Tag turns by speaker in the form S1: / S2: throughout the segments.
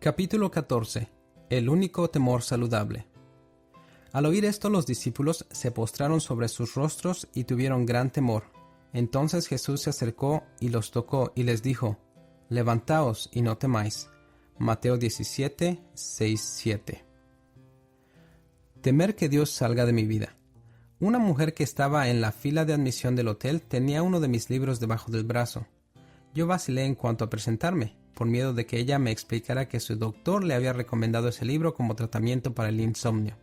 S1: Capítulo 14. El único temor saludable. Al oír esto, los discípulos se postraron sobre sus rostros y tuvieron gran temor. Entonces Jesús se acercó y los tocó y les dijo: Levantaos y no temáis. Mateo 17, 6, 7. Temer que Dios salga de mi vida. Una mujer que estaba en la fila de admisión del hotel tenía uno de mis libros debajo del brazo. Yo vacilé en cuanto a presentarme, por miedo de que ella me explicara que su doctor le había recomendado ese libro como tratamiento para el insomnio.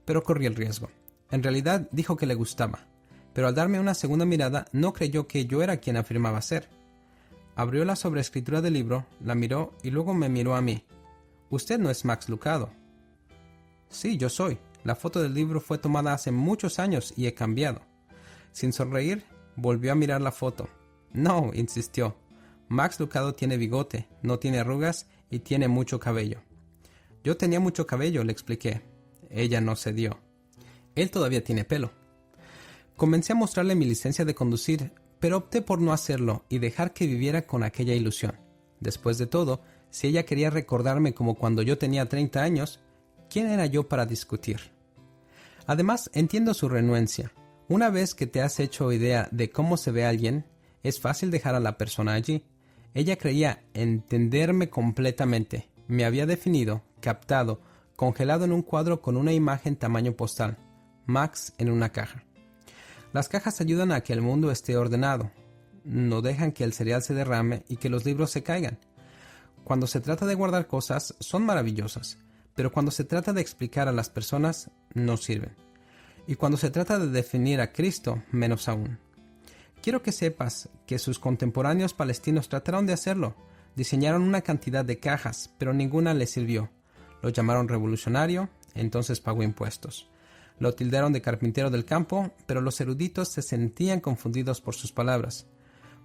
S1: Pero corrí el riesgo. En realidad dijo que le gustaba, pero al darme una segunda mirada no creyó que yo era quien afirmaba ser. Abrió la sobrescritura del libro, la miró y luego me miró a mí. «Usted no es Max Lucado». «Sí, yo soy. La foto del libro fue tomada hace muchos años y he cambiado». Sin sonreír, volvió a mirar la foto. «No», insistió. «Max Lucado tiene bigote, no tiene arrugas y tiene mucho cabello». «Yo tenía mucho cabello», le expliqué. Ella no cedió. «Él todavía tiene pelo». Comencé a mostrarle mi licencia de conducir, pero opté por no hacerlo y dejar que viviera con aquella ilusión. Después de todo, si ella quería recordarme como cuando yo tenía 30 años, ¿quién era yo para discutir? Además, entiendo su renuencia. Una vez que te has hecho idea de cómo se ve alguien, es fácil dejar a la persona allí. Ella creía entenderme completamente. Me había definido, captado, congelado en un cuadro con una imagen tamaño postal. Max en una caja. Las cajas ayudan a que el mundo esté ordenado. No dejan que el cereal se derrame y que los libros se caigan. Cuando se trata de guardar cosas, son maravillosas, pero cuando se trata de explicar a las personas, no sirven. Y cuando se trata de definir a Cristo, menos aún. Quiero que sepas que sus contemporáneos palestinos trataron de hacerlo. Diseñaron una cantidad de cajas, pero ninguna les sirvió. Lo llamaron revolucionario, entonces pagó impuestos. Lo tildaron de carpintero del campo, pero los eruditos se sentían confundidos por sus palabras.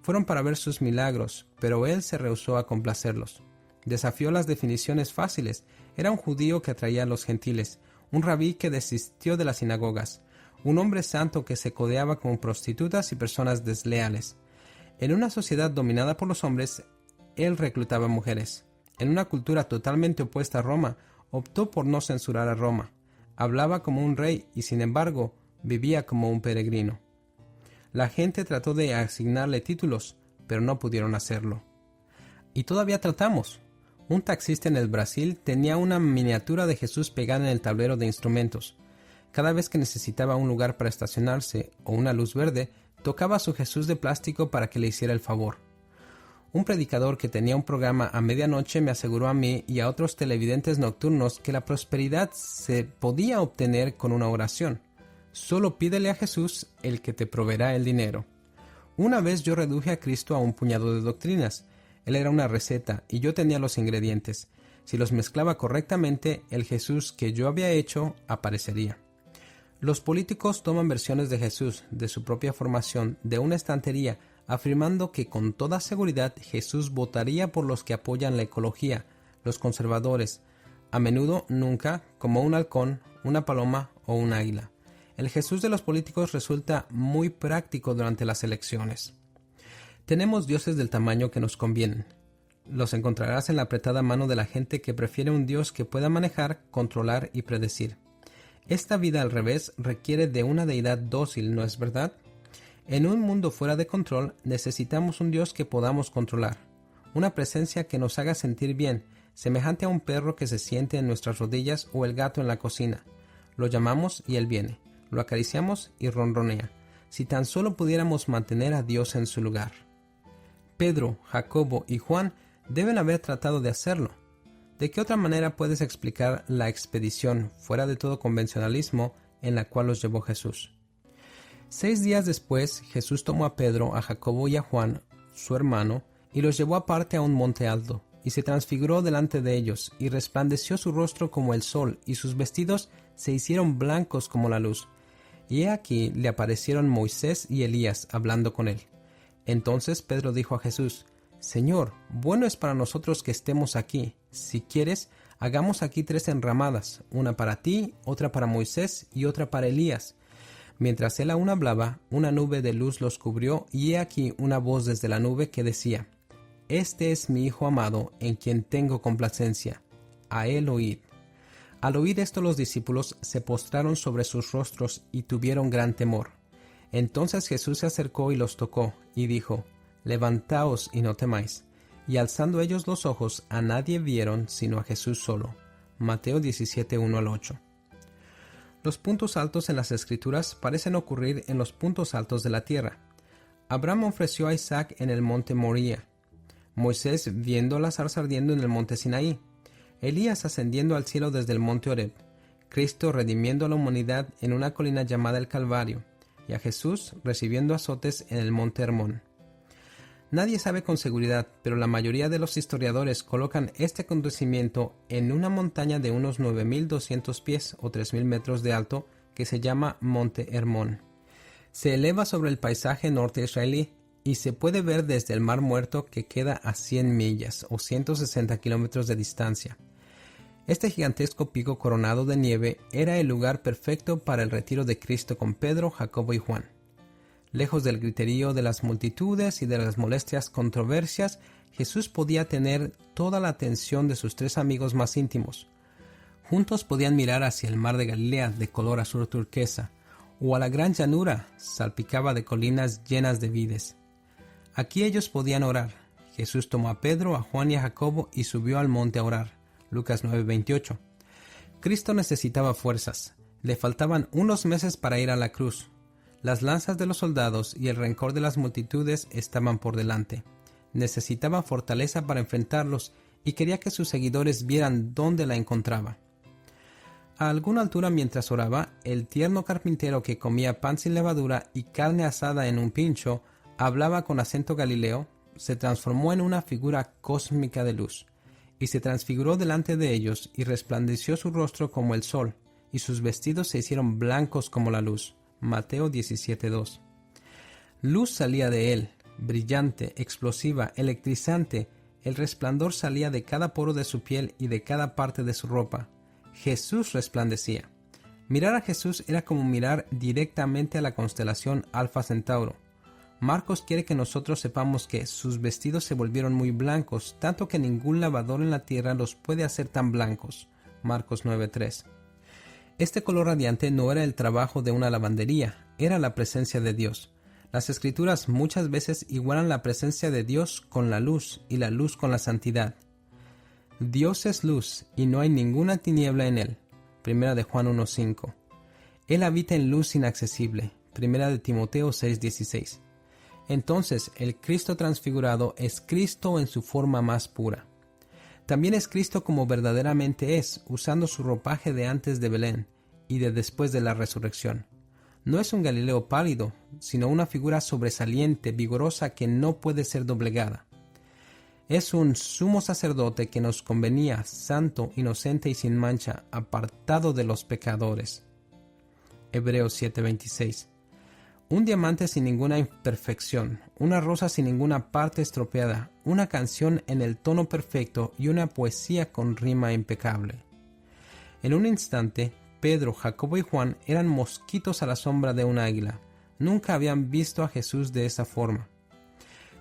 S1: Fueron para ver sus milagros, pero él se rehusó a complacerlos. Desafió las definiciones fáciles. Era un judío que atraía a los gentiles, un rabí que desistió de las sinagogas, un hombre santo que se codeaba con prostitutas y personas desleales. En una sociedad dominada por los hombres, él reclutaba mujeres. En una cultura totalmente opuesta a Roma, optó por no censurar a Roma. Hablaba como un rey y, sin embargo, vivía como un peregrino. La gente trató de asignarle títulos, pero no pudieron hacerlo. Y todavía tratamos. Un taxista en el Brasil tenía una miniatura de Jesús pegada en el tablero de instrumentos. Cada vez que necesitaba un lugar para estacionarse o una luz verde, tocaba a su Jesús de plástico para que le hiciera el favor. Un predicador que tenía un programa a medianoche me aseguró a mí y a otros televidentes nocturnos que la prosperidad se podía obtener con una oración. Solo pídele a Jesús el que te proveerá el dinero. Una vez yo reduje a Cristo a un puñado de doctrinas. Él era una receta y yo tenía los ingredientes. Si los mezclaba correctamente, el Jesús que yo había hecho aparecería. Los políticos toman versiones de Jesús, de su propia formación, de una estantería, afirmando que con toda seguridad Jesús votaría por los que apoyan la ecología, los conservadores, a menudo nunca como un halcón, una paloma o un águila. El Jesús de los políticos resulta muy práctico durante las elecciones. Tenemos dioses del tamaño que nos convienen. Los encontrarás en la apretada mano de la gente que prefiere un Dios que pueda manejar, controlar y predecir. Esta vida al revés requiere de una deidad dócil, ¿no es verdad? En un mundo fuera de control necesitamos un Dios que podamos controlar, una presencia que nos haga sentir bien, semejante a un perro que se siente en nuestras rodillas o el gato en la cocina. Lo llamamos y él viene, lo acariciamos y ronronea. Si tan solo pudiéramos mantener a Dios en su lugar. Pedro, Jacobo y Juan deben haber tratado de hacerlo. ¿De qué otra manera puedes explicar la expedición, fuera de todo convencionalismo, en la cual los llevó Jesús? 6 días después, Jesús tomó a Pedro, a Jacobo y a Juan, su hermano, y los llevó aparte a un monte alto, y se transfiguró delante de ellos, y resplandeció su rostro como el sol, y sus vestidos se hicieron blancos como la luz. Y he aquí le aparecieron Moisés y Elías hablando con él. Entonces Pedro dijo a Jesús: Señor, bueno es para nosotros que estemos aquí. Si quieres, hagamos aquí 3 enramadas, una para ti, otra para Moisés y otra para Elías. Mientras él aún hablaba, una nube de luz los cubrió, y he aquí una voz desde la nube que decía: Este es mi Hijo amado, en quien tengo complacencia. A él oíd. Al oír esto los discípulos se postraron sobre sus rostros y tuvieron gran temor. Entonces Jesús se acercó y los tocó, y dijo, Levantaos y no temáis. Y alzando ellos los ojos, a nadie vieron sino a Jesús solo. Mateo 17, 1-8. Los puntos altos en las Escrituras parecen ocurrir en los puntos altos de la tierra. Abraham ofreció a Isaac en el monte Moría. Moisés viendo la zarza ardiendo en el monte Sinaí. Elías ascendiendo al cielo desde el monte Horeb. Cristo redimiendo a la humanidad en una colina llamada el Calvario. Y a Jesús recibiendo azotes en el monte Hermón. Nadie sabe con seguridad, pero la mayoría de los historiadores colocan este acontecimiento en una montaña de unos 9.200 pies o 3.000 metros de alto que se llama Monte Hermón. Se eleva sobre el paisaje norte israelí y se puede ver desde el Mar Muerto que queda a 100 millas o 160 kilómetros de distancia. Este gigantesco pico coronado de nieve era el lugar perfecto para el retiro de Cristo con Pedro, Jacobo y Juan. Lejos del griterío de las multitudes y de las molestias controversias, Jesús podía tener toda la atención de sus 3 amigos más íntimos. Juntos podían mirar hacia el mar de Galilea de color azul turquesa, o a la gran llanura salpicada de colinas llenas de vides. Aquí ellos podían orar. Jesús tomó a Pedro, a Juan y a Jacobo y subió al monte a orar. Lucas 9:28. Cristo necesitaba fuerzas. Le faltaban unos meses para ir a la cruz. Las lanzas de los soldados y el rencor de las multitudes estaban por delante. Necesitaba fortaleza para enfrentarlos y quería que sus seguidores vieran dónde la encontraba. A alguna altura mientras oraba, el tierno carpintero que comía pan sin levadura y carne asada en un pincho, hablaba con acento galileo, se transformó en una figura cósmica de luz, y se transfiguró delante de ellos, y resplandeció su rostro como el sol, y sus vestidos se hicieron blancos como la luz. Mateo 17:2. Luz salía de él, brillante, explosiva, electrizante. El resplandor salía de cada poro de su piel y de cada parte de su ropa. Jesús resplandecía. Mirar a Jesús era como mirar directamente a la constelación Alfa Centauro. Marcos quiere que nosotros sepamos que sus vestidos se volvieron muy blancos, tanto que ningún lavador en la tierra los puede hacer tan blancos. Marcos 9:3. Este color radiante no era el trabajo de una lavandería, era la presencia de Dios. Las Escrituras muchas veces igualan la presencia de Dios con la luz y la luz con la santidad. Dios es luz y no hay ninguna tiniebla en él. Primera de Juan 1:5. Él habita en luz inaccesible. Primera de Timoteo 6:16. Entonces, el Cristo transfigurado es Cristo en su forma más pura. También es Cristo como verdaderamente es, usando su ropaje de antes de Belén y de después de la resurrección. No es un Galileo pálido, sino una figura sobresaliente, vigorosa, que no puede ser doblegada. Es un sumo sacerdote que nos convenía, santo, inocente y sin mancha, apartado de los pecadores. Hebreos 7:26. Un diamante sin ninguna imperfección, una rosa sin ninguna parte estropeada, una canción en el tono perfecto y una poesía con rima impecable. En un instante, Pedro, Jacobo y Juan eran mosquitos a la sombra de un águila. Nunca habían visto a Jesús de esa forma.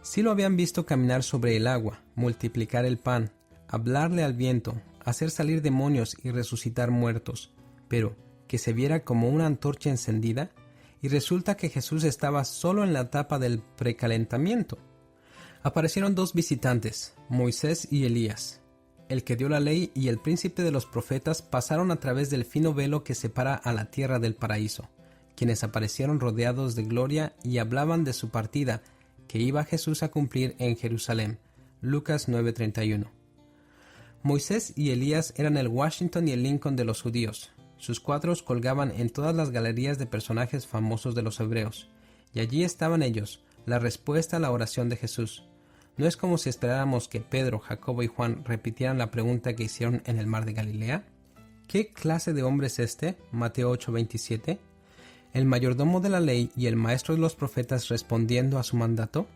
S1: Sí lo habían visto caminar sobre el agua, multiplicar el pan, hablarle al viento, hacer salir demonios y resucitar muertos, pero que se viera como una antorcha encendida. Y resulta que Jesús estaba solo en la etapa del precalentamiento. Aparecieron 2 visitantes, Moisés y Elías. El que dio la ley y el príncipe de los profetas pasaron a través del fino velo que separa a la tierra del paraíso, quienes aparecieron rodeados de gloria y hablaban de su partida, que iba Jesús a cumplir en Jerusalén. Lucas 9:31. Moisés y Elías eran el Washington y el Lincoln de los judíos. Sus cuadros colgaban en todas las galerías de personajes famosos de los hebreos, y allí estaban ellos, la respuesta a la oración de Jesús. No es como si esperáramos que Pedro, Jacobo y Juan repitieran la pregunta que hicieron en el mar de Galilea. ¿Qué clase de hombre es este? Mateo 8:27. ¿El mayordomo de la ley y el maestro de los profetas respondiendo a su mandato?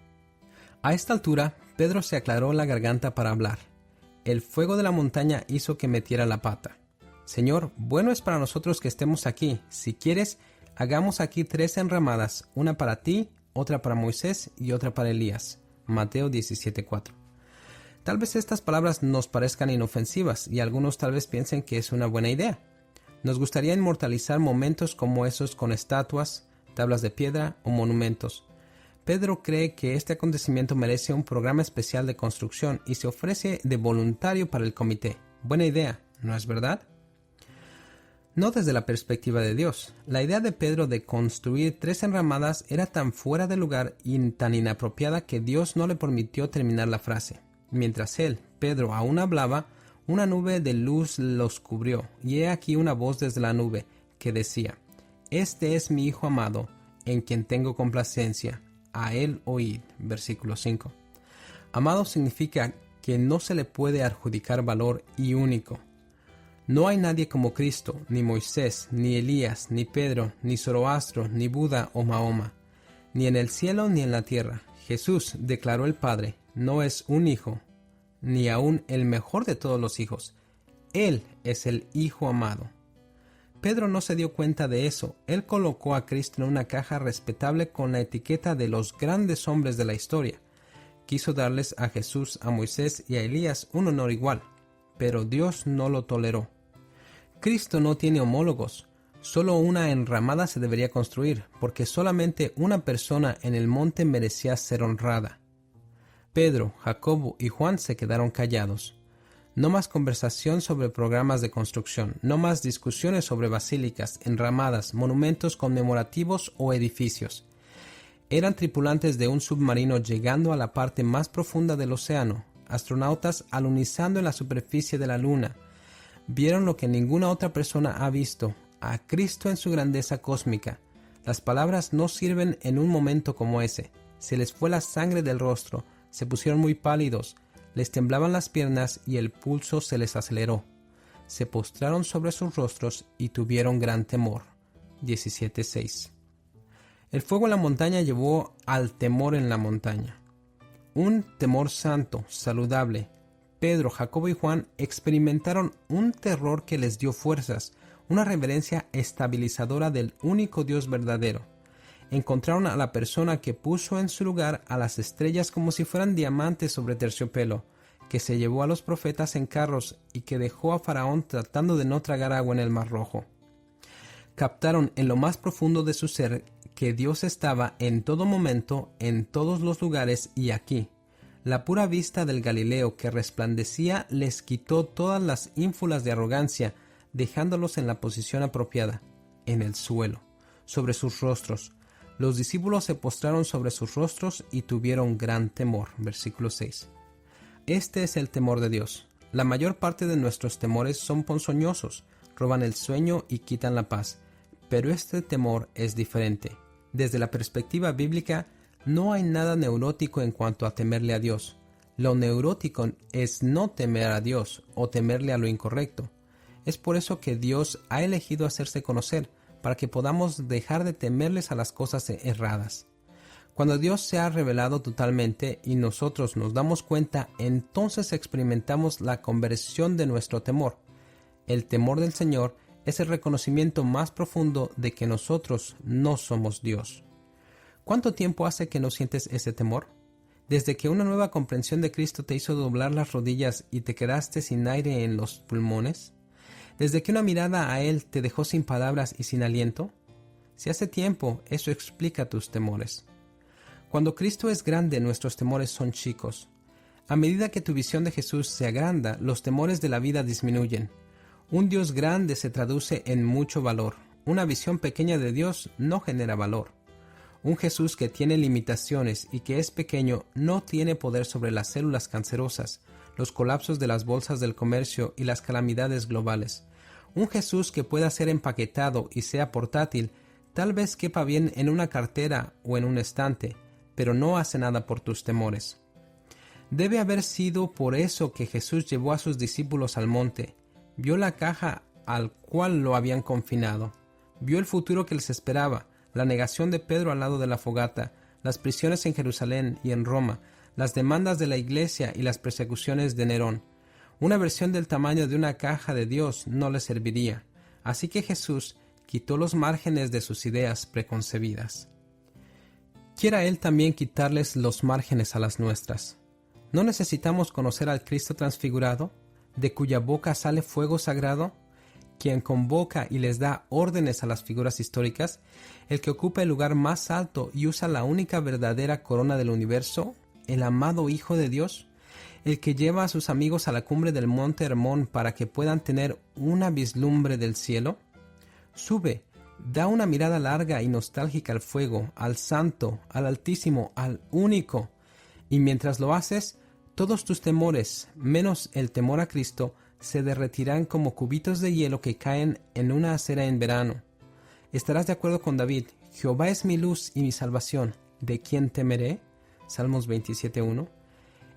S1: A esta altura, Pedro se aclaró la garganta para hablar. El fuego de la montaña hizo que metiera la pata. Señor, bueno es para nosotros que estemos aquí. Si quieres, hagamos aquí 3 enramadas, una para ti, otra para Moisés y otra para Elías. Mateo 17:4. Tal vez estas palabras nos parezcan inofensivas y algunos tal vez piensen que es una buena idea. Nos gustaría inmortalizar momentos como esos con estatuas, tablas de piedra o monumentos. Pedro cree que este acontecimiento merece un programa especial de construcción y se ofrece de voluntario para el comité. Buena idea, ¿no es verdad? No desde la perspectiva de Dios. La idea de Pedro de construir 3 enramadas era tan fuera de lugar y tan inapropiada que Dios no le permitió terminar la frase. Mientras él, Pedro, aún hablaba, una nube de luz los cubrió, y he aquí una voz desde la nube, que decía: Este es mi Hijo amado, en quien tengo complacencia, a él oíd. Versículo 5. Amado significa que no se le puede adjudicar valor y único. No hay nadie como Cristo, ni Moisés, ni Elías, ni Pedro, ni Zoroastro, ni Buda o Mahoma, ni en el cielo ni en la tierra. Jesús, declaró el Padre, no es un hijo, ni aun el mejor de todos los hijos. Él es el Hijo amado. Pedro no se dio cuenta de eso. Él colocó a Cristo en una caja respetable con la etiqueta de los grandes hombres de la historia. Quiso darles a Jesús, a Moisés y a Elías un honor igual, pero Dios no lo toleró. Cristo no tiene homólogos. Solo una enramada se debería construir, porque solamente una persona en el monte merecía ser honrada. Pedro, Jacobo y Juan se quedaron callados. No más conversación sobre programas de construcción, no más discusiones sobre basílicas, enramadas, monumentos conmemorativos o edificios. Eran tripulantes de un submarino llegando a la parte más profunda del océano, astronautas alunizando en la superficie de la luna. Vieron lo que ninguna otra persona ha visto, a Cristo en su grandeza cósmica. Las palabras no sirven en un momento como ese. Se les fue la sangre del rostro, se pusieron muy pálidos, les temblaban las piernas y el pulso se les aceleró. Se postraron sobre sus rostros y tuvieron gran temor. 17:6. El fuego en la montaña llevó al temor en la montaña. Un temor santo, saludable. Pedro, Jacobo y Juan experimentaron un terror que les dio fuerzas, una reverencia estabilizadora del único Dios verdadero. Encontraron a la persona que puso en su lugar a las estrellas como si fueran diamantes sobre terciopelo, que se llevó a los profetas en carros y que dejó a Faraón tratando de no tragar agua en el Mar Rojo. Captaron en lo más profundo de su ser que Dios estaba en todo momento, en todos los lugares y aquí. La pura vista del Galileo que resplandecía les quitó todas las ínfulas de arrogancia, dejándolos en la posición apropiada, en el suelo, sobre sus rostros. Los discípulos se postraron sobre sus rostros y tuvieron gran temor. Versículo 6. Este es el temor de Dios. La mayor parte de nuestros temores son ponzoñosos, roban el sueño y quitan la paz. Pero este temor es diferente. Desde la perspectiva bíblica, no hay nada neurótico en cuanto a temerle a Dios. Lo neurótico es no temer a Dios o temerle a lo incorrecto. Es por eso que Dios ha elegido hacerse conocer, para que podamos dejar de temerles a las cosas erradas. Cuando Dios se ha revelado totalmente y nosotros nos damos cuenta, entonces experimentamos la conversión de nuestro temor. El temor del Señor es el reconocimiento más profundo de que nosotros no somos Dios. ¿Cuánto tiempo hace que no sientes ese temor? ¿Desde que una nueva comprensión de Cristo te hizo doblar las rodillas y te quedaste sin aire en los pulmones? ¿Desde que una mirada a Él te dejó sin palabras y sin aliento? Si hace tiempo, eso explica tus temores. Cuando Cristo es grande, nuestros temores son chicos. A medida que tu visión de Jesús se agranda, los temores de la vida disminuyen. Un Dios grande se traduce en mucho valor. Una visión pequeña de Dios no genera valor. Un Jesús que tiene limitaciones y que es pequeño no tiene poder sobre las células cancerosas, los colapsos de las bolsas del comercio y las calamidades globales. Un Jesús que pueda ser empaquetado y sea portátil, tal vez quepa bien en una cartera o en un estante, pero no hace nada por tus temores. Debe haber sido por eso que Jesús llevó a sus discípulos al monte, vio la caja al cual lo habían confinado, vio el futuro que les esperaba, la negación de Pedro al lado de la fogata, las prisiones en Jerusalén y en Roma, las demandas de la iglesia y las persecuciones de Nerón. Una versión del tamaño de una caja de Dios no le serviría, así que Jesús quitó los márgenes de sus ideas preconcebidas. Quiera Él también quitarles los márgenes a las nuestras. ¿No necesitamos conocer al Cristo transfigurado, de cuya boca sale fuego sagrado, quien convoca y les da órdenes a las figuras históricas, el que ocupa el lugar más alto y usa la única verdadera corona del universo, el amado Hijo de Dios, el que lleva a sus amigos a la cumbre del monte Hermón para que puedan tener una vislumbre del cielo? Sube, da una mirada larga y nostálgica al fuego, al Santo, al Altísimo, al Único, y mientras lo haces, todos tus temores, menos el temor a Cristo, se derretirán como cubitos de hielo que caen en una acera en verano. Estarás de acuerdo con David: Jehová es mi luz y mi salvación, ¿de quién temeré? Salmos 27:1.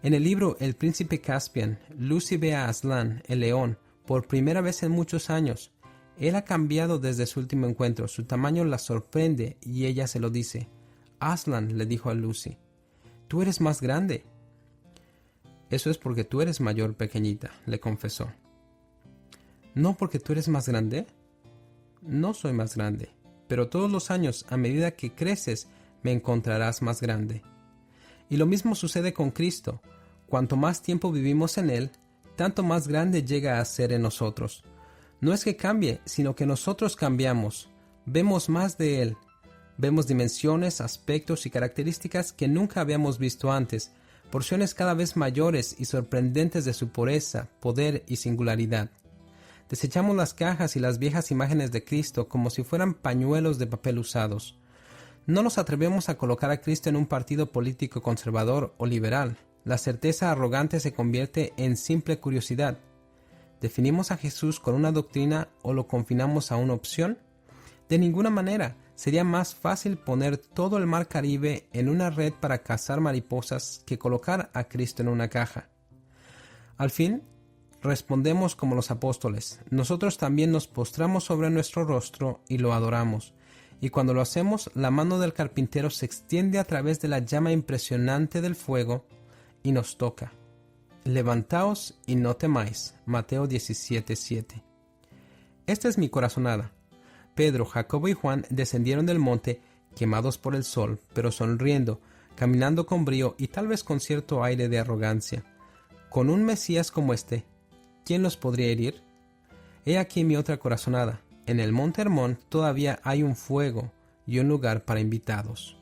S1: En el libro El Príncipe Caspian, Lucy ve a Aslan, el león, por primera vez en muchos años. Él ha cambiado desde su último encuentro, su tamaño la sorprende y ella se lo dice. Aslan, le dijo a Lucy, tú eres más grande. Eso es porque tú eres mayor, pequeñita, le confesó. ¿No porque tú eres más grande? No soy más grande, pero todos los años, a medida que creces, me encontrarás más grande. Y lo mismo sucede con Cristo. Cuanto más tiempo vivimos en Él, tanto más grande llega a ser en nosotros. No es que cambie, sino que nosotros cambiamos. Vemos más de Él. Vemos dimensiones, aspectos y características que nunca habíamos visto antes, porciones cada vez mayores y sorprendentes de su pureza, poder y singularidad. Desechamos las cajas y las viejas imágenes de Cristo como si fueran pañuelos de papel usados. No nos atrevemos a colocar a Cristo en un partido político conservador o liberal. La certeza arrogante se convierte en simple curiosidad. ¿Definimos a Jesús con una doctrina o lo confinamos a una opción? De ninguna manera. Sería más fácil poner todo el mar Caribe en una red para cazar mariposas que colocar a Cristo en una caja. Al fin, respondemos como los apóstoles. Nosotros también nos postramos sobre nuestro rostro y lo adoramos. Y cuando lo hacemos, la mano del carpintero se extiende a través de la llama impresionante del fuego y nos toca. Levantaos y no temáis. Mateo 17:7. Esta es mi corazonada. Pedro, Jacobo y Juan descendieron del monte, quemados por el sol, pero sonriendo, caminando con brío y tal vez con cierto aire de arrogancia. Con un Mesías como este, ¿quién los podría herir? He aquí mi otra corazonada. En el monte Hermón todavía hay un fuego y un lugar para invitados.